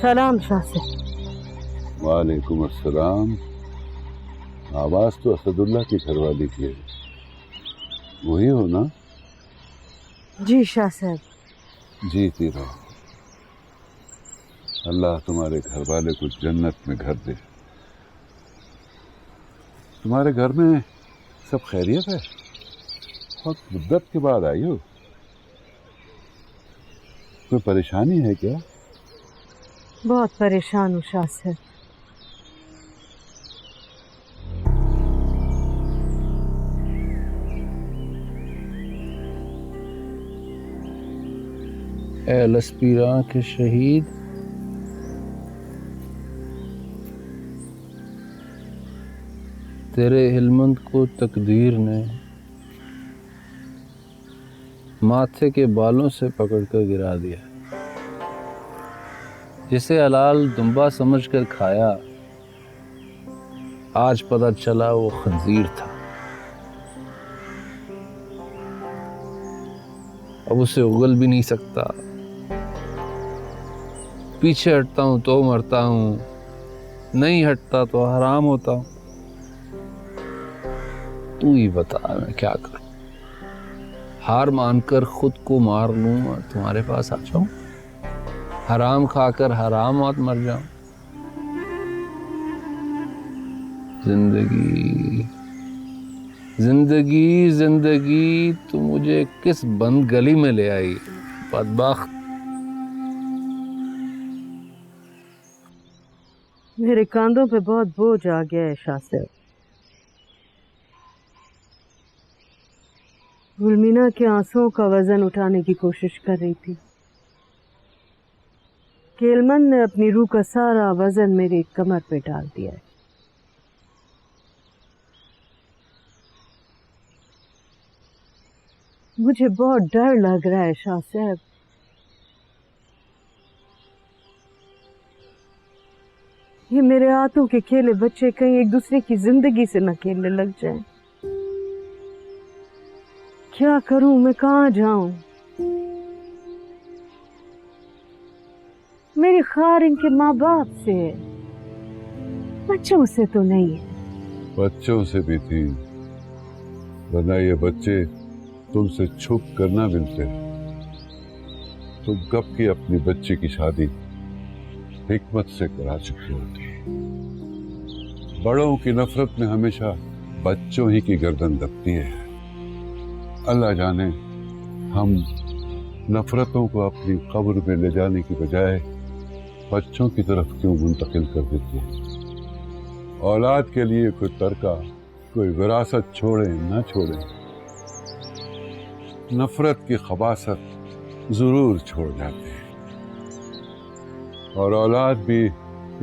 सलाम शाह से। वालेकुम अस्सलाम। आवाज तो असदुल्ला की घरवाली की है, वही हो ना? जी शाह साहब। जीती रहो। अल्लाह तुम्हारे घर वाले को जन्नत में घर दे। तुम्हारे घर में सब खैरियत है? बहुत मुद्दत के बाद आई हो, कोई परेशानी है क्या? बहुत परेशान हूँ शाह साहब। ए लस्पीरा के शहीद, तेरे हिलमंद को तकदीर ने माथे के बालों से पकड़कर गिरा दिया। जिसे हलाल दुम्बा समझकर खाया, आज पता चला वो खंजीर था। अब उसे उगल भी नहीं सकता। पीछे हटता हूं तो मरता हूं, नहीं हटता तो हराम होता हूं। तू ही बता मैं क्या करूं? हार मानकर खुद को मार लूं और तुम्हारे पास आ जाऊं? हराम खाकर हराम मौत मर जाऊं? जिंदगी जिंदगी जिंदगी, तू मुझे किस बंद गली में ले आई बदबख्त। मेरे कांधों पे बहुत बोझ आ गया है शाह साहब। गुलमीना के आंसुओं का वजन उठाने की कोशिश कर रही थी। केलमन ने अपनी रूह का सारा वजन मेरी कमर पे डाल दिया है। मुझे बहुत डर लग रहा है शाह साहब। ये मेरे हाथों के खेले बच्चे कहीं एक दूसरे की जिंदगी से न खेलने लग जाएं। क्या करूं मैं, कहां जाऊं? मेरी खार इनके माँ बाप से है, बच्चों से तो नहीं है। बच्चों से भी थी, वरना ये बच्चे तुमसे छुप कर ना मिलते। तुम कब की अपनी बच्ची की शादी हिकमत से करा चुकी होती। बड़ों की नफरत में हमेशा बच्चों ही की गर्दन दबती है। अल्लाह जाने हम नफरतों को अपनी कब्र में ले जाने की बजाय बच्चों की तरफ क्यों मुंतकिल कर देते हैं। औलाद के लिए कोई तरका, कोई विरासत छोड़े ना छोड़े, नफरत की खबासत जरूर छोड़ जाते हैं। और औलाद भी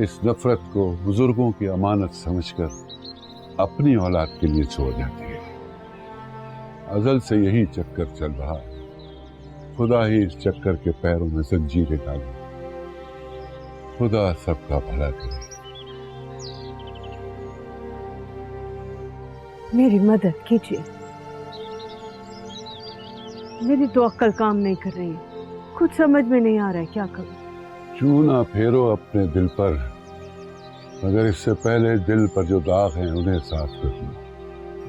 इस नफरत को बुजुर्गों की अमानत समझकर अपनी औलाद के लिए छोड़ जाती है। अजल से यही चक्कर चल रहा है। खुदा ही इस चक्कर के पैरों में जंजीरें डाले। खुदा सबका भला करे। मेरी मदद कीजिए। मेरी तो अक्ल काम नहीं कर रही है, कुछ समझ में नहीं आ रहा है क्या करूं। चूना फेरो अपने दिल पर, मगर इससे पहले दिल पर जो दाग हैं उन्हें साफ कर दो।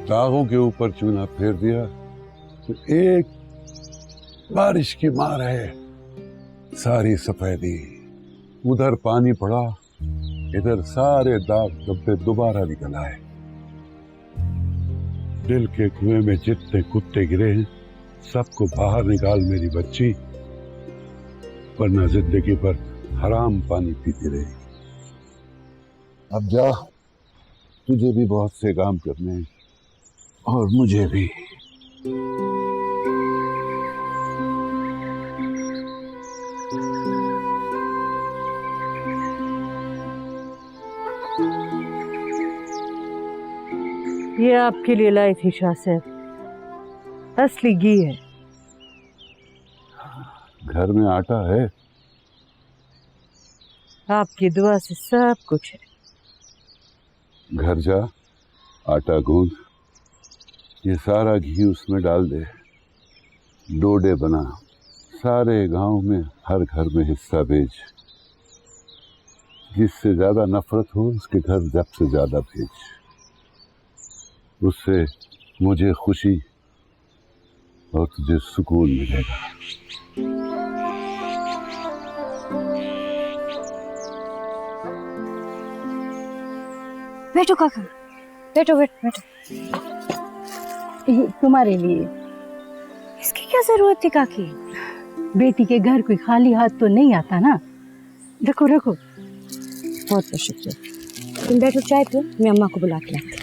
दागों के ऊपर चूना फेर दिया तो एक बारिश की मार है सारी सफेदी। उधर पानी पड़ा, इधर सारे दाग धब्बे दोबारा निकल आए। दिल के कुएं में जितने कुत्ते गिरे हैं सबको बाहर निकाल मेरी बच्ची, वरना जिंदगी पर हराम पानी पीती रही। अब जा, तुझे भी बहुत से काम करने हैं और मुझे भी। ये आपके लिए लाई थी शाह साहब, असली घी है। घर में आटा है? आपकी दुआ से सब कुछ है। घर जा, आटा गूंद, ये सारा घी उसमें डाल दे, डोडे बना, सारे गांव में हर घर में हिस्सा भेज। जिससे ज्यादा नफरत हो उसके घर जब से ज्यादा भेज। उससे मुझे खुशी और तुझे सुकून मिलेगा। बैठो काका, बैठो बैठो बैठो। ये तुम्हारे लिए। इसकी क्या जरूरत थी काकी? बेटी के घर कोई खाली हाथ तो नहीं आता ना। रखो रखो। बहुत बहुत शुक्रिया। तुम बैठो, चाय पियो, मैं अम्मा को बुला के लाती हूँ।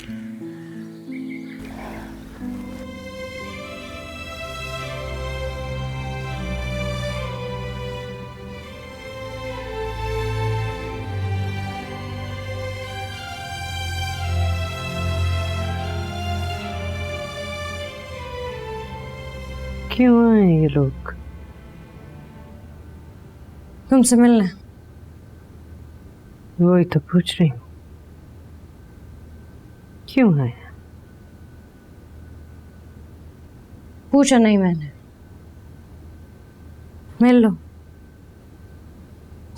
क्यों आए ये लोग? तुमसे मिलना। वही तो पूछ रही हूँ, क्यों आए? पूछा नहीं मैंने। मिल लो,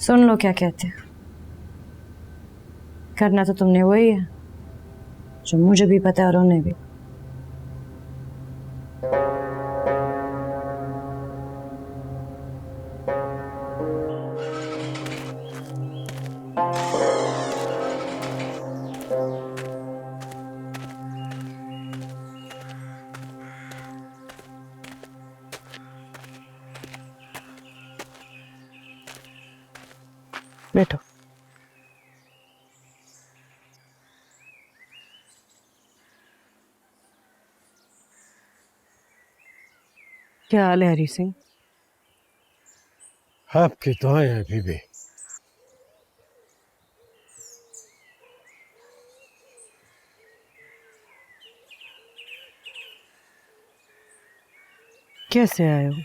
सुन लो क्या कहते हैं। करना तो तुमने वही है जो मुझे भी पता है और उन्हें भी। बैठो। क्या हाल है हरी सिंह? आपकी दुआएं हैं बीबी। कैसे आए हो?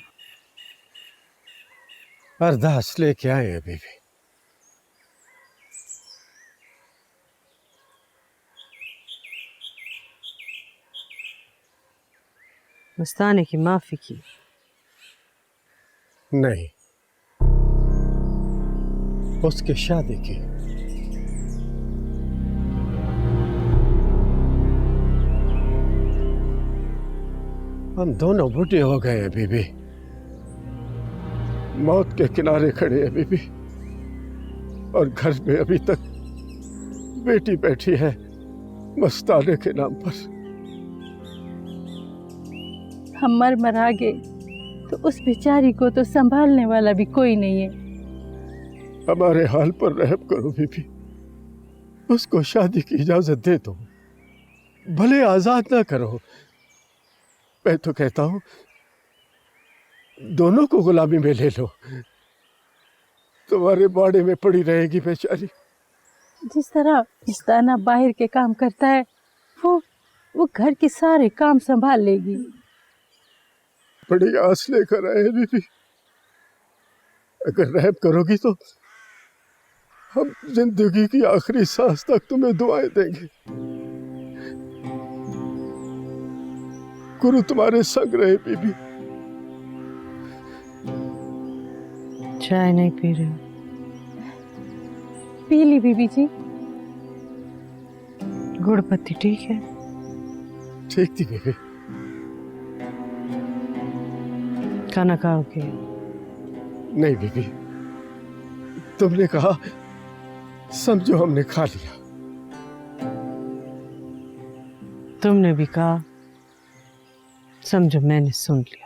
अरदास लेके आए हैं बीबी। मस्ताने की माफी की? नहीं, उसकी शादी की। हम दोनों बूढ़े हो गए हैं बीबी, मौत के किनारे खड़े हैं बीबी, और घर में अभी तक बेटी बैठी है मस्ताने के नाम पर। हम मर मरा गए तो उस बेचारी को तो संभालने वाला भी कोई नहीं है। हमारे हाल पर रहम करो बीबी, उसको शादी की इजाजत दे दो, भले आजाद ना करो। मैं तो कहता हूं दोनों को गुलामी में ले लो, तुम्हारे बाड़े में पड़ी रहेगी बेचारी। जिस तरह मस्ताना बाहर के काम करता है वो घर के सारे काम संभाल लेगी। बड़ी आस लेकर आए बीबी, अगर रहम करोगी तो हम जिंदगी की आखिरी सांस तक तुम्हें दुआएं देंगे। गुरु तुम्हारे संग रहे बीबी। चाय नहीं पी रहे? पी ली बीबी जी। गुड़ पत्ती ठीक है? ठीक थी बीबी। खाना खाओगे? नहीं बीबी, तुमने कहा समझो हमने खा लिया। तुमने भी कहा समझो मैंने सुन लिया।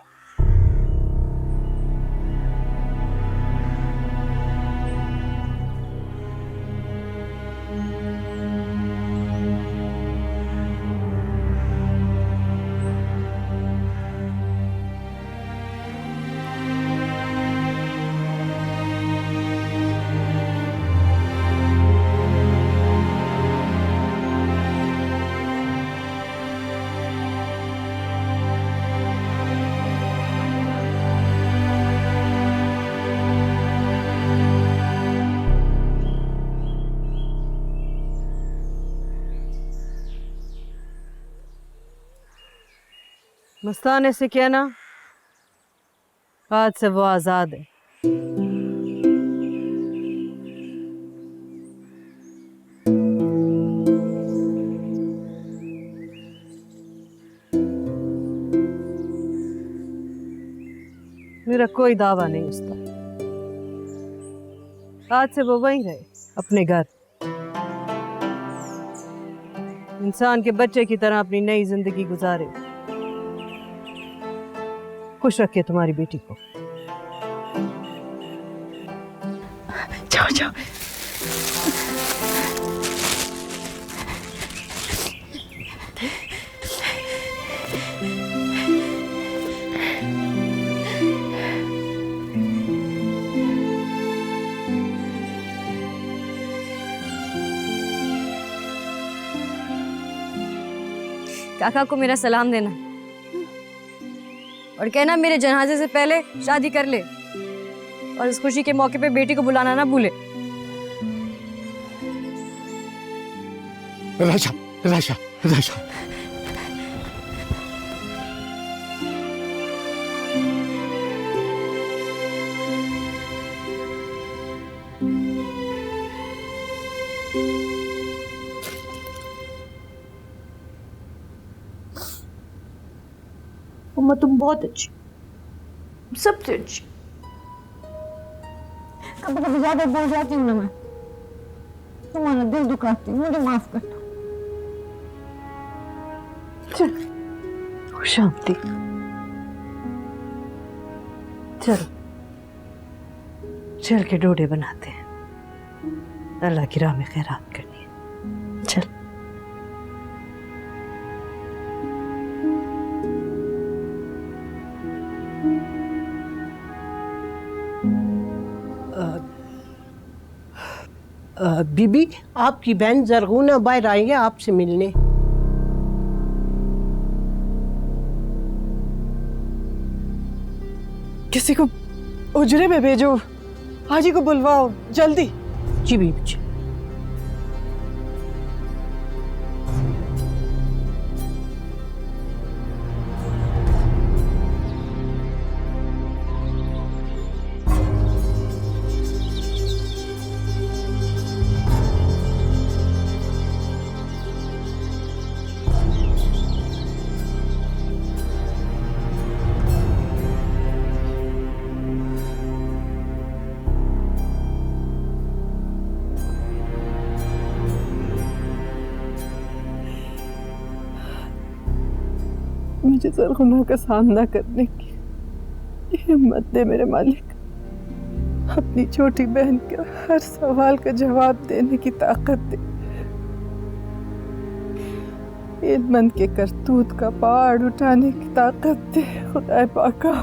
मस्ताने से कहना आज से वो आजाद है। मेरा कोई दावा नहीं उस पर। आज से वो वहीं रहे अपने घर, इंसान के बच्चे की तरह अपनी नई जिंदगी गुजारे। खुश रखे तुम्हारी बेटी को। जाओ जाओ। काका को मेरा सलाम देना और कहना मेरे जनाजे से पहले शादी कर ले, और इस खुशी के मौके पे बेटी को बुलाना ना भूले। राजा राजा राजा, अम्मा तुम बहुत अच्छी, सबसे अच्छी। कभी कभी ज्यादा बोल जाती हूँ ना मैं, तुम्हारा दिल दुखाती हूँ, मुझे माफ कर दो। शांति। चलो चल के डोडे बनाते हैं, अल्लाह की राह में खैरात करनी है। चल। बीबी, आपकी बहन जरगूना बाहर आई है आपसे मिलने। किसी को उजरे में भेजो, हाजी को बुलवाओ जल्दी। जी बीबी जी। मुझे सरगुना का सामना करने की हिम्मत दे मेरे मालिक। अपनी छोटी बहन के हर सवाल का जवाब देने की ताकत दे। इल्मन के करतूत का पहाड़ उठाने की ताकत दे खुदा पाका।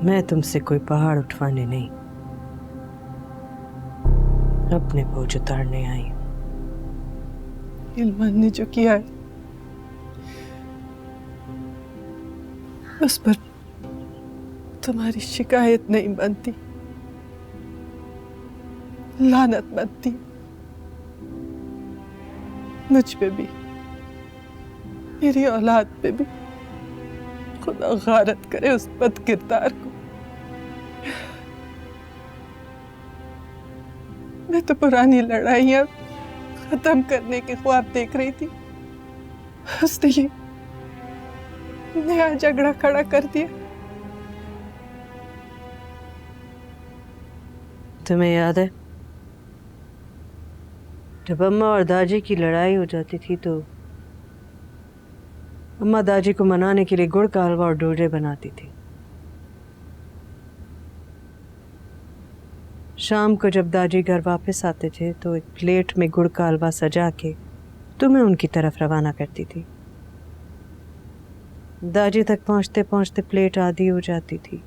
मैं तुमसे कोई पहाड़ उठवाने नहीं, अपने बोझ उतारने आई हूं। इल्मान ने जो किया है उस पर तुम्हारी शिकायत नहीं बनती, लानत बनती। मुझ पे भी, मेरी औलाद पे भी। खुदा गारत करे उस बद किरदार को। मैं तो पुरानी लड़ाइयां खत्म करने के ख्वाब देख रही थी, उसने ये नया झगड़ा खड़ा कर दिया। तुम्हें याद है जब अम्मा और दादी की लड़ाई हो जाती थी तो अम्मा दादी को मनाने के लिए गुड़ का हलवा और डोडे बनाती थी। शाम को जब दादी घर वापस आते थे तो एक प्लेट में गुड़ का हलवा सजा के तुम्हें उनकी तरफ रवाना करती थी। दादी तक पहुंचते पहुंचते प्लेट आधी हो जाती थी,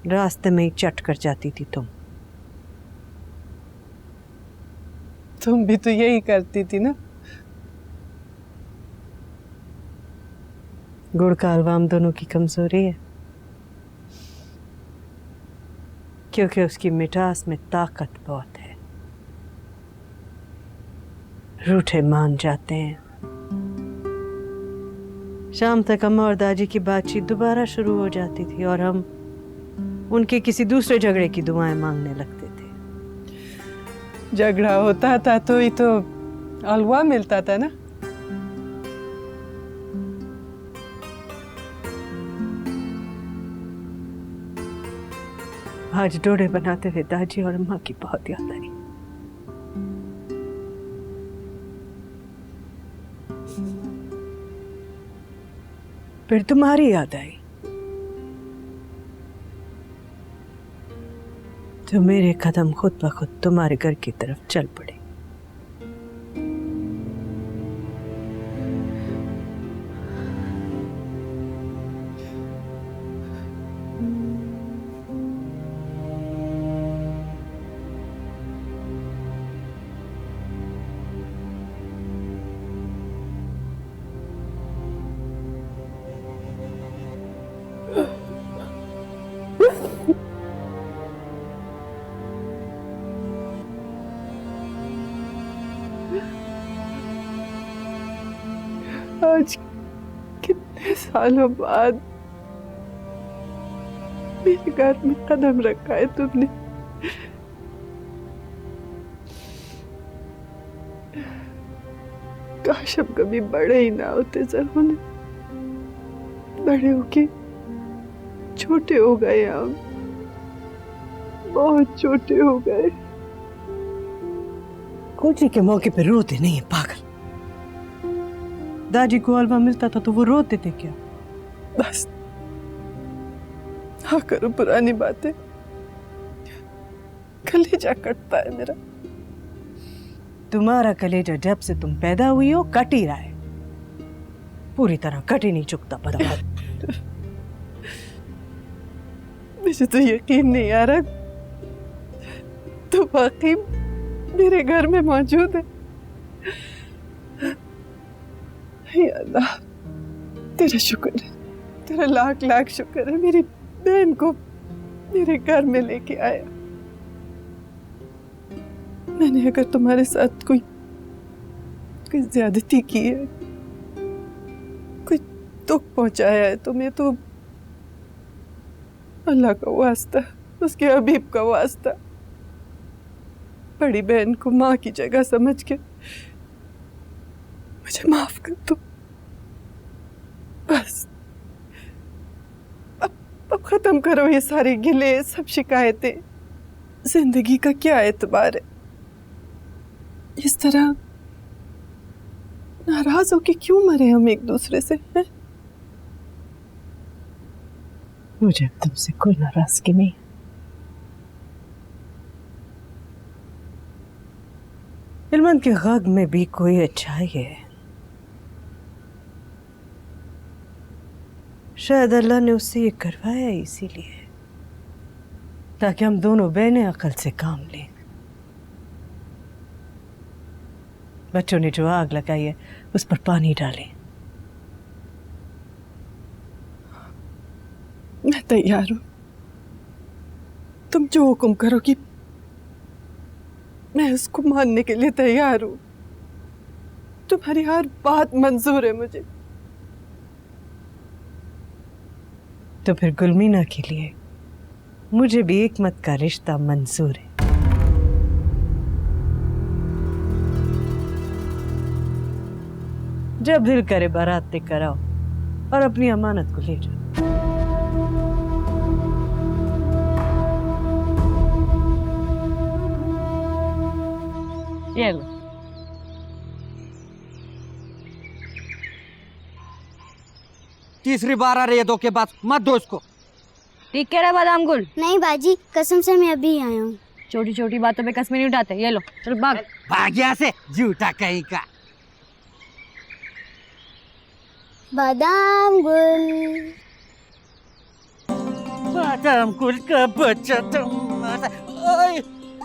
रास्ते में ही चट कर जाती थी तुम भी तो यही करती थी ना। गुड़ का हलवा हम दोनों की कमजोरी है, क्योंकि उसकी मिठास में ताकत बहुत है। रूठे मान जाते हैं। शाम तक अम्मा और दादी की बातचीत दोबारा शुरू हो जाती थी और हम उनके किसी दूसरे झगड़े की दुआएं मांगने लगते थे। झगड़ा होता था तो ही तो हलवा मिलता था ना। आज डोडे बनाते हुए दादी और अम्मा की बहुत याद आई। फिर तुम्हारी याद आई, तो मेरे कदम खुद ब खुद तुम्हारे घर की तरफ चल पड़े। आज कितने सालों बाद मेरे घर में कदम रखा है तुमने। काश हम कभी बड़े ही ना होते ज़रूर। बड़े होके छोटे हो गए हम, बहुत छोटे हो गए। खुशी के मौके पे रोते नहीं है पागल। दादी को हलवा मिलता था तो वो रोते थे क्या? बस हाँ करो पुरानी बातें, कलेजा कटता है मेरा। तुम्हारा कलेजा जब से तुम पैदा हुई हो कट ही रहा है, पूरी तरह कट ही नहीं चुकता। पता मुझे तो यकीन नहीं आ रहा तो वाकई मेरे घर में मौजूद है। हे अल्लाह, तेरा शुक्र है, तेरा लाख लाख शुक्र है, मेरी बहन को मेरे घर में लेके आया। मैंने अगर तुम्हारे साथ कोई ज्यादती की है, कोई दुख पहुंचाया है तुम्हें, तो अल्लाह का वास्ता, उसके हबीब का वास्ता, बड़ी बहन को माँ की जगह समझ के मुझे माफ कर दो। बस अब खत्म करो ये सारे गिले, सब शिकायतें। जिंदगी का क्या एतबार है? इस तरह नाराज होके क्यों मरे हम एक दूसरे से हैं? मुझे अब तुमसे कोई नाराजगी नहीं। इल्मान के गग में भी कोई अच्छाई है। शायद अल्लाह ने उससे ये करवाया इसीलिए, ताकि हम दोनों बहनें अकल से काम लें। बच्चों ने जो आग लगाई है उस पर पानी डालें। मैं तैयार हूं, तुम जो हुक्म करोगी मैं उसको मानने के लिए तैयार हूं। तुम्हारी हर बात मंजूर है मुझे। तो फिर गुलमीना के लिए मुझे भी हिकमत का रिश्ता मंजूर है। जब दिल करे बारात लेकर आओ और अपनी अमानत को ले जाओ। ये लो। तीसरी बार आ रही है धोखेबाज, मत दो इसको। ठीक कह रहा बादाम गुल। नहीं बाजी, कसम से मैं अभी आया हूँ। छोटी छोटी बातों पे कसमें नहीं उठाते। ये लो, चल भाग। भाग यहाँ से, झूठा कहीं का। बादाम गुल, बादाम गुल का बच्चा तुम।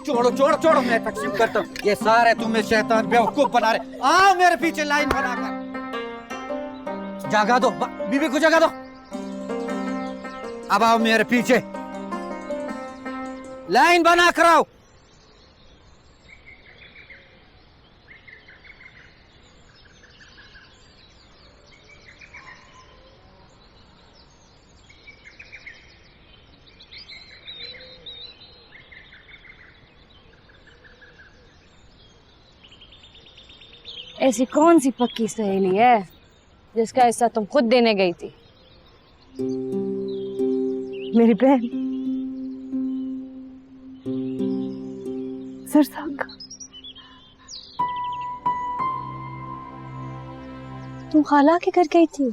छोड़ो छोड़ो छोड़ो, मैं तकसीम करता हूँ। ये सारे तुम्हें शैतान बेवकूफ बना रहे। आओ मेरे पीछे लाइन बनाकर। जगा दो, बीबी को जगा दो। अब आओ मेरे पीछे, लाइन बना कर आओ। ऐसी कौन सी पक्की सहेली है जिसका हिस्सा तुम खुद देने गई थी? मेरी बहन सरसांगा। तुम खाला के घर गई थी?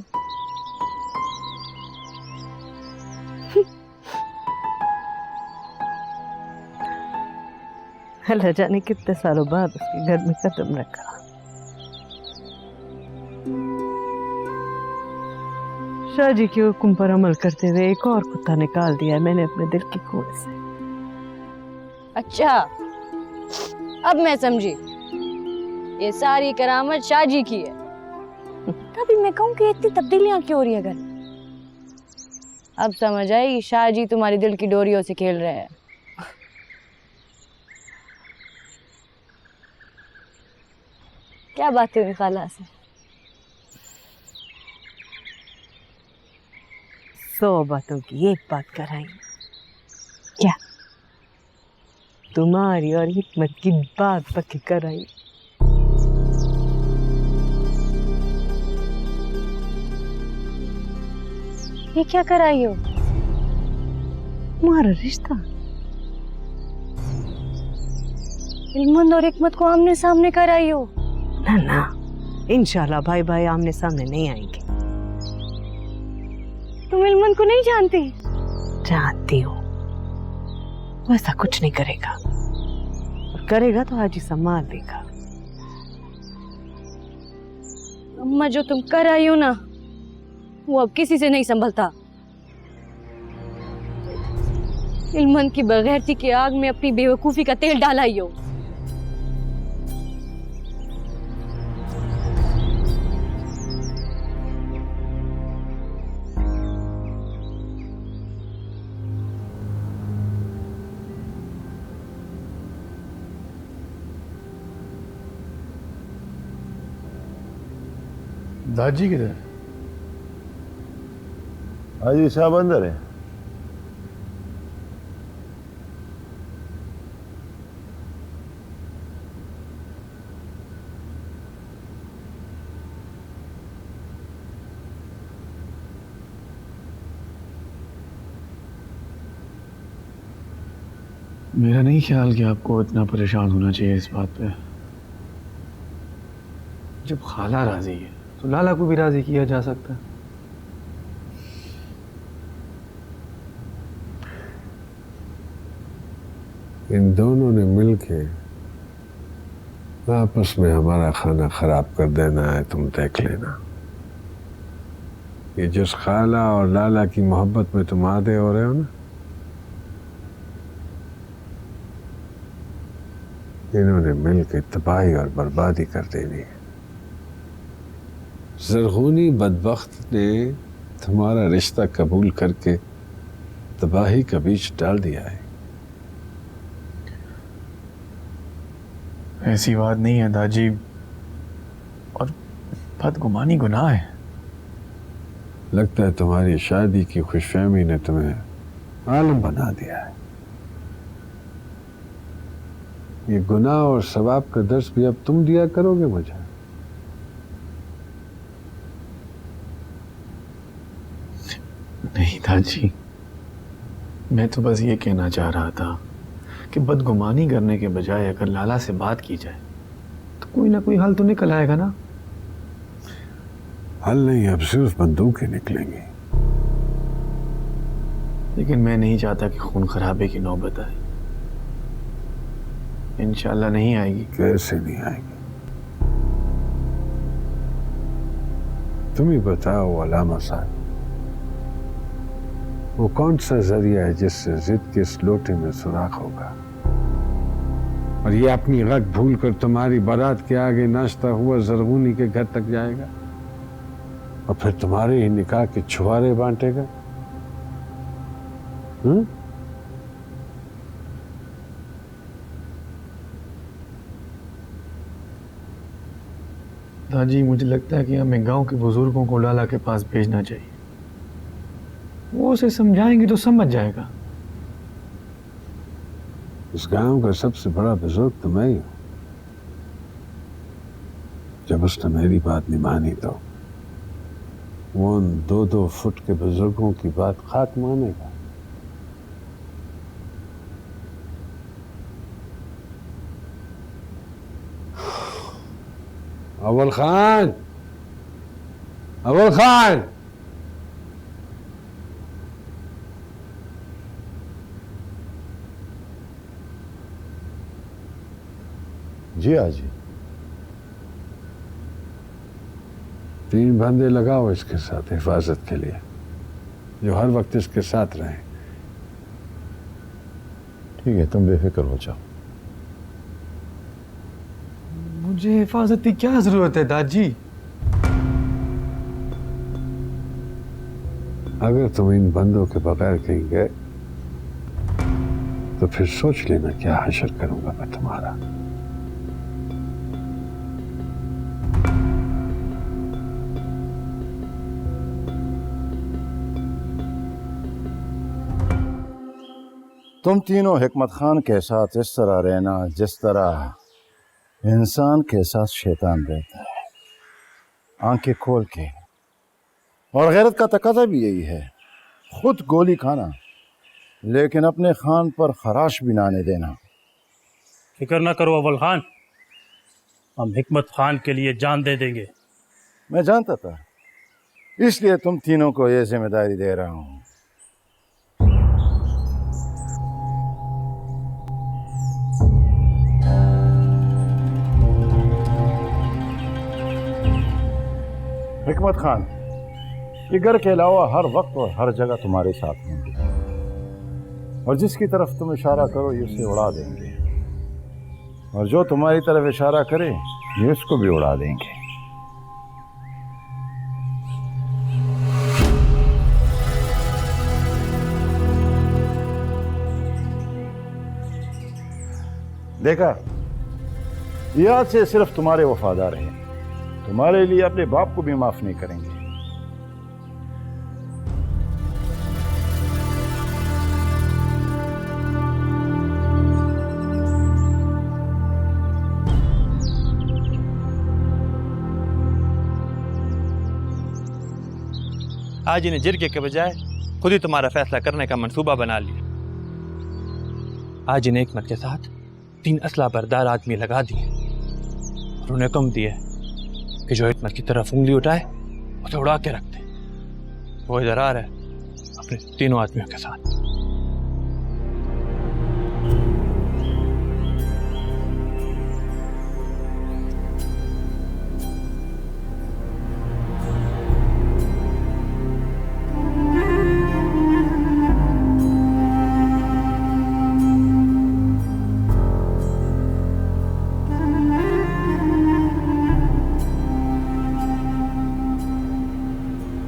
अल्लाह जाने कितने सालों बाद उसके घर में कदम रखा। शाहजी के हुक्म पर अमल करते हुए एक और कुत्ता निकाल दिया है मैंने अपने दिल की कुएं से। अच्छा, अब मैं समझी, ये सारी करामत शाहजी की है। तभी मैं कहूँ कि इतनी तब्दीलियां क्यों हो रही है घर में। अब समझ आई, शाहजी तुम्हारी दिल की डोरियों से खेल रहे हैं। क्या बातें हुई खाला से? 100 बातों की एक बात कराई। क्या? तुम्हारी और हिकमत की बात पक्की कराई। ये क्या कराई हो? तुम्हारा रिश्ता। इल्मत और हिकमत को आमने सामने कराई हो? ना ना, इंशाल्लाह भाई भाई आमने सामने नहीं आएंगे। तुम इल्मत को नहीं जानती? जानती हूँ, वैसा कुछ नहीं करेगा, और करेगा तो हाजी संभाल देगा। अम्मा, जो तुम कर आई हो ना, वो अब किसी से नहीं संभलता। इल्मत की बगैरती की आग में अपनी बेवकूफी का तेल डाला ही हो। दादी किधर? हाजी साहब अंदर है। मेरा नहीं ख्याल कि आपको इतना परेशान होना चाहिए इस बात पे। जब खाला राजी है तो लाला को भी राजी किया जा सकता है। इन दोनों ने मिलके आपस में हमारा खाना खराब कर देना है, तुम देख लेना। ये जिस खाला और लाला की मोहब्बत में तुम आधे हो रहे हो ना, इन्होंने मिलके तबाही और बर्बादी कर देनी है। ज़रगूनी बदबख्त ने तुम्हारा रिश्ता कबूल करके तबाही का बीज डाल दिया है। ऐसी बात नहीं है दादी, और बदगुमानी गुनाह है। लगता है तुम्हारी शादी की खुशफहमी ने तुम्हें आलम बना दिया है। ये गुनाह और सवाब का दर्स भी अब तुम दिया करोगे मुझे। नहीं दादी, मैं तो बस ये कहना चाह रहा था कि बदगुमानी करने के बजाय अगर लाला से बात की जाए तो कोई ना कोई हल तो निकल आएगा ना। हल नहीं, अब सिर्फ बंदूकें निकलेंगी। लेकिन मैं नहीं चाहता कि खून खराबे की नौबत आए। इंशाल्लाह नहीं आएगी। कैसे नहीं आएगी? तुम ही बताओ अलामा साहब, वो कौन सा जरिया है जिससे जिद के इस लोटे में सुराख होगा? और ये अपनी गत भूल कर तुम्हारी बारात के आगे नाश्ता हुआ ज़रगूनी के घर तक जाएगा? और फिर तुम्हारे ही निकाह के छुआरे बांटेगा? दादी, मुझे लगता है कि हमें गांव के बुजुर्गों को लाला के पास भेजना चाहिए। वो उसे समझाएंगे तो समझ जाएगा। इस गांव का सबसे बड़ा बुजुर्ग तो मैं ही हूं। जब उसने मेरी बात नहीं मानी तो वो उन 2-2 फुट के बुजुर्गों की बात खाक मानेगा। अव्वल खान, अव्वल खान, जी आजी। 3 बंदे लगाओ इसके साथ हिफाजत के लिए, जो हर वक्त इसके साथ रहें। ठीक है, तुम बेफिक्र हो जाओ। मुझे हिफाजत की क्या जरूरत है दादी? अगर तुम इन बंदों के बगैर कहीं गए तो फिर सोच लेना क्या हशर करूंगा मैं तुम्हारा। तुम तीनों हिकमत खान के साथ इस तरह रहना जिस तरह इंसान के साथ शैतान रहता है, आंखें खोल के। और गैरत का तकाजा भी यही है, खुद गोली खाना लेकिन अपने खान पर खराश भी ना आने देना। फिक्र ना करो अव्वल खान, हम हिकमत खान के लिए जान दे देंगे। मैं जानता था, इसलिए तुम तीनों को ये जिम्मेदारी दे रहा हूं। हिकमत खान, ये घर के अलावा हर वक्त और हर जगह तुम्हारे साथ होंगे, और जिसकी तरफ तुम इशारा करो ये उसे उड़ा देंगे, और जो तुम्हारी तरफ इशारा करे ये उसको भी उड़ा देंगे। देखा, ये आज से सिर्फ तुम्हारे वफादार हैं, तुम्हारे लिए अपने बाप को भी माफ नहीं करेंगे। आज इन्हें जिरगे के बजाय खुद ही तुम्हारा फैसला करने का मंसूबा बना लिया। आज इन्हें हिकमत के साथ 3 असला बरदार आदमी लगा दिए और उन्हें कम दिया कि जो हिकमत की तरफ उंगली उठाए उसे उड़ा के रख दे। वो इधर आ रहा है अपने 3 आदमियों के साथ।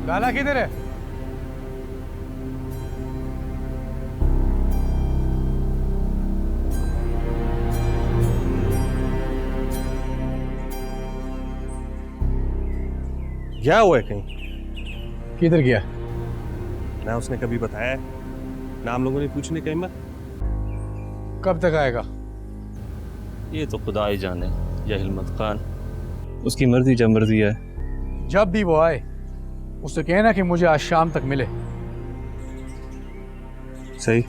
लाला किधर है? गया हुआ है कहीं? किधर गया? ना उसने कभी बताया है, ना हम लोगों ने पूछने का हिम्मत। कब तक आएगा? ये तो खुदा ही जाने। या हिकमत खान, उसकी मर्जी जब मर्जी है। जब भी वो आए उससे कहना कि मुझे आज शाम तक मिले। सही।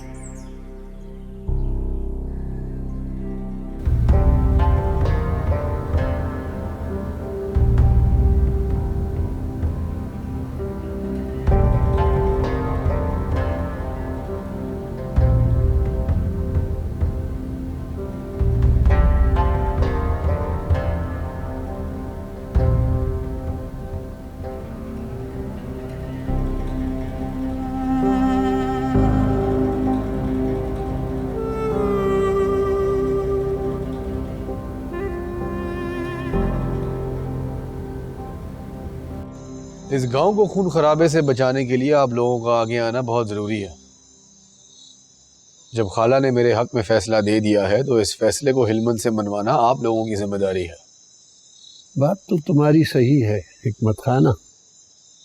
इस गांव को खून खराबे से बचाने के लिए आप लोगों का आगे आना बहुत ज़रूरी है। जब खाला ने मेरे हक में फैसला दे दिया है तो इस फैसले को हिलमन से मनवाना आप लोगों की जिम्मेदारी है। बात तो तुम्हारी सही है हिकमत खाना,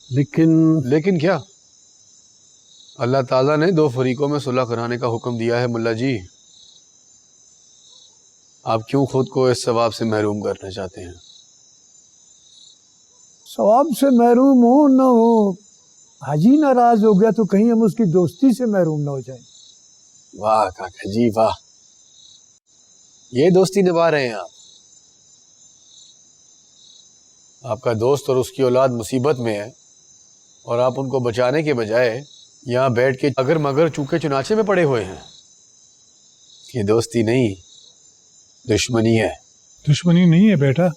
लेकिन क्या? अल्लाह ताला ने 2 फरीकों में सुलह कराने का हुक्म दिया है मुल्ला जी। आप क्यों खुद को इस सवाब से महरूम करना चाहते हैं? सवाब से महरूम हो न हो, हाजी नाराज हो गया तो कहीं हम उसकी दोस्ती से महरूम ना हो जाए। वाह काका जी वाह, ये दोस्ती निभा रहे हैं आप। आपका दोस्त और उसकी औलाद मुसीबत में है और आप उनको बचाने के बजाय यहाँ बैठ के अगर मगर चूके चुनाचे में पड़े हुए हैं। ये दोस्ती नहीं, दुश्मनी है। दुश्मनी नहीं है बेटा,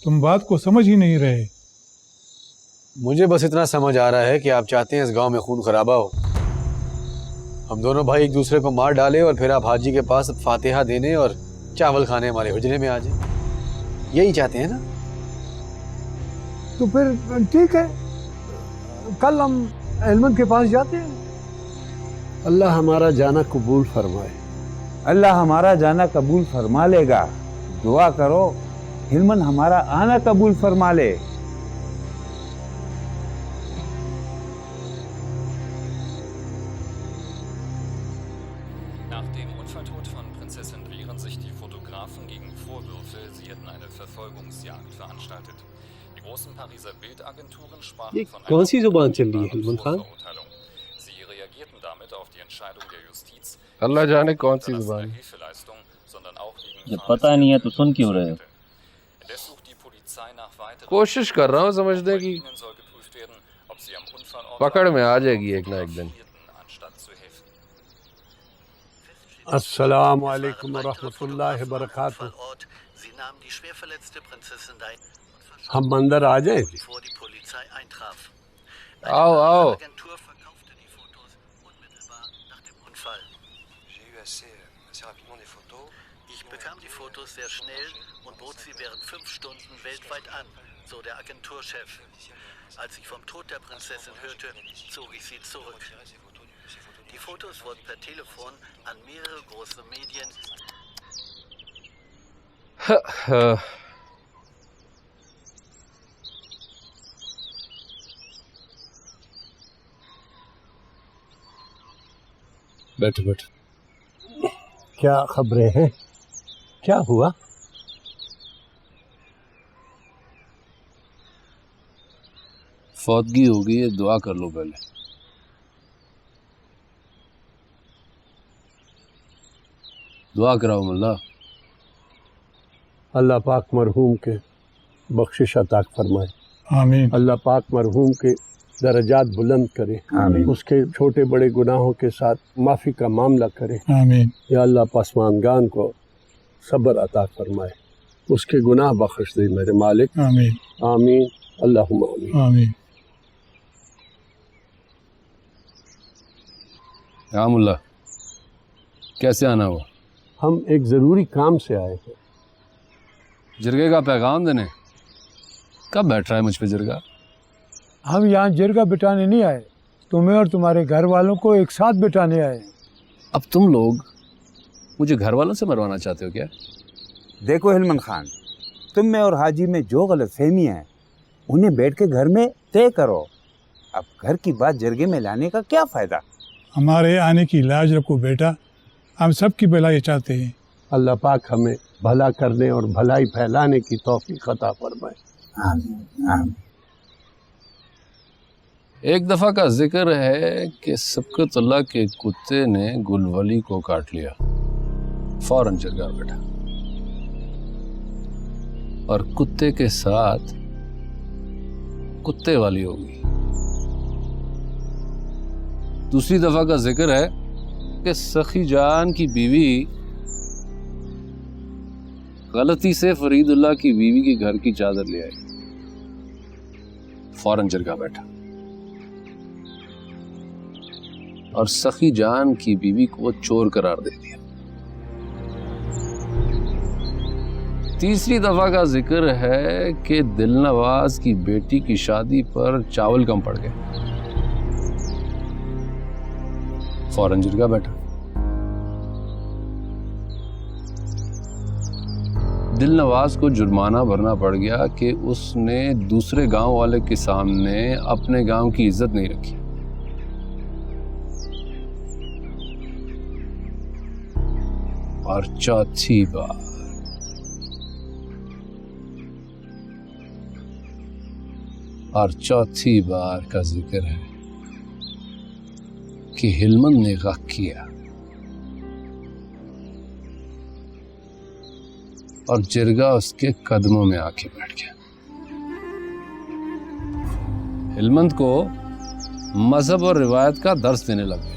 तुम बात को समझ ही नहीं रहे। मुझे बस इतना समझ आ रहा है कि आप चाहते हैं इस गांव में खून खराबा हो, हम दोनों भाई एक दूसरे को मार डाले और फिर आप हाजी के पास फातिहा देने और चावल खाने हमारे हुजरे में आ जाए। यही चाहते हैं ना? तो फिर ठीक है, कल हम हिलमन के पास जाते हैं। अल्लाह हमारा जाना कबूल फरमाए। अल्लाह हमारा जाना कबूल फरमा लेगा। दुआ करो हिलमन हमारा आना कबूल फरमा ले। Nach dem Unfalltod von Prinzessin wehren sich die Fotografen gegen Vorwürfe, sie hätten eine Verfolgungsjagd veranstaltet. Die großen Pariser Bildagenturen sprachen von einer कौन सी जुबान चल रही है Hillman Khan? Sie reagierten damit auf die Entscheidung der Justiz, अल्लाह जाने कौन सी जुबान। Hilfeleistung, sondern auch gegen जब पता नहीं है तो सुन क्यों रहे हो? Indes sucht die Polizei nach weiteren कोशिश कर रहा हूँ समझने की, Ihnen soll geprüft werden, ob sie am Unfallort पकड़ में आ जाएगी एक ना एक दिन। anstatt zu helfen. अस्सलाम वालेकुम रहमतुल्लाहि व बरकातुहू। Sie nahmen die schwer verletzte Prinzessin Diana हम अंदर आ जाएं? bevor die Polizei eintraf. आओ आओ। Agentur verkaufte die Fotos unmittelbar nach dem Unfall. Ich bekam die Fotos sehr schnell und bot sie während 5 Stunden weltweit an, so der Agenturchef. Als ich vom Tod der Prinzessin hörte, zog ich sie zurück. Die Fotos wurden per Telefon an mehrere große Medien. बैठो बैठो। क्या खबरें हैं? क्या हुआ? फौतगी हो गई है, दुआ कर लो पहले। दुआ कराओ मुल्ला। अल्लाह पाक मरहूम के बख्शिश अता फरमाए। आमीन। अल्लाह पाक मरहूम के दर्जात बुलंद करे। आमीन। उसके छोटे बड़े गुनाहों के साथ माफ़ी का मामला करे। आमीन। या अल्लाह पसमानगान को सब्र अता फरमाए, उसके गुनाह बख्श दे मेरे मालिक। आमीन। आमीन अल्लाहुम्मा आमीन। आमीन। हाँ मुल्ला, कैसे आना हुआ? हम एक ज़रूरी काम से आए हैं। जिरगे का पैगाम देने? कब बैठ रहा है मुझ पे जिरगा? हम यहाँ जिरगा बिठाने नहीं आए, तुम्हें और तुम्हारे घर वालों को एक साथ बिठाने आए। अब तुम लोग मुझे घर वालों से मरवाना चाहते हो क्या? देखो हिलमन खान, तुम में और हाजी में जो गलतफहमी है उन्हें बैठ के घर में तय करो। अब घर की बात जिरगे में लाने का क्या फ़ायदा? हमारे आने की लाज रखो बेटा, हम सब की भलाई चाहते हैं। अल्लाह पाक हमें भला करने और भलाई फैलाने की तौफीक अता फरमाए। आमीन आमीन। एक दफ़ा का जिक्र है कि सबकतुल्लाह के कुत्ते ने गुलवली को काट लिया, फौरन जिरगा बैठा और कुत्ते के साथ कुत्ते वाली होगी। दूसरी दफ़ा का जिक्र है कि सखी जान की बीवी गलती से फरीदुल्लाह की बीवी के घर की चादर ले आई, फौरन जिरगा बैठा और सखी जान की बीवी को चोर करार दे दिया। तीसरी दफा का जिक्र है कि दिलनवाज की बेटी की शादी पर चावल कम पड़ गए। फौरन जिरगा बैठा। दिलनवाज को जुर्माना भरना पड़ गया कि उसने दूसरे गांव वाले के सामने अपने गांव की इज्जत नहीं रखी। और चौथी बार का जिक्र है कि हिलमन ने गक किया और जिरगा उसके कदमों में आके बैठ गया। हिलमंद को मजहब और रिवायत का दर्स देने लगे,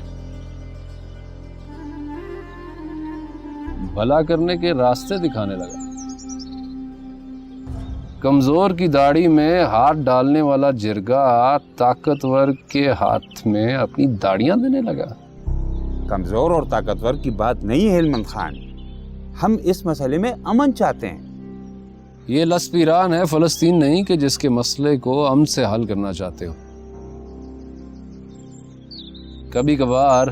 भला करने के रास्ते दिखाने लगा। कमजोर की दाढ़ी में हाथ डालने वाला जिरगा ताकतवर के हाथ में अपनी दाढ़ियां देने लगा। कमजोर और ताकतवर की बात नहीं है हिलमंद खान, हम इस मसले में अमन चाहते हैं। ये लस्प ईरान है, फलस्तीन नहीं कि जिसके मसले को अमन से हल करना चाहते हो। कभी कभार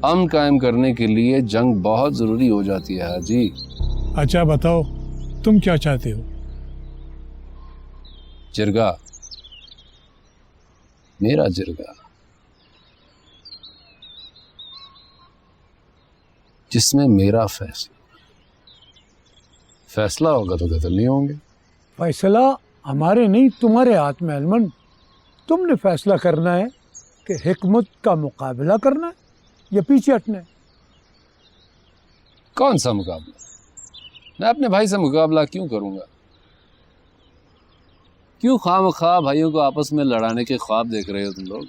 अमन कायम करने के लिए जंग बहुत जरूरी हो जाती है हाजी। अच्छा बताओ तुम क्या चाहते हो? जिरगा, मेरा जिरगा, जिसमें मेरा फैसला होगा तो कत्ल नहीं होंगे। फैसला हमारे नहीं तुम्हारे हाथ में अलमन। तुमने फैसला करना है कि हिकमत का मुकाबला करना है या पीछे हटना है। कौन सा मुकाबला? मैं अपने भाई से मुकाबला क्यों करूंगा? क्यों खामखा भाइयों को आपस में लड़ाने के ख्वाब देख रहे हो तुम लोग?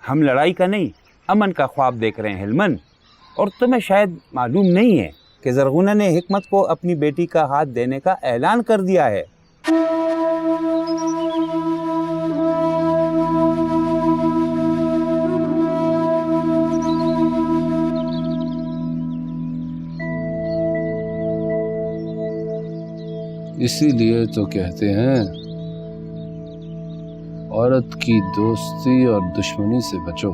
हम लड़ाई का नहीं अमन का ख्वाब देख रहे हैं हिलमन। और तुम्हें शायद मालूम नहीं है कि जरगुना ने हिकमत को अपनी बेटी का हाथ देने का ऐलान कर दिया है। इसीलिए तो कहते हैं औरत की दोस्ती और दुश्मनी से बचो।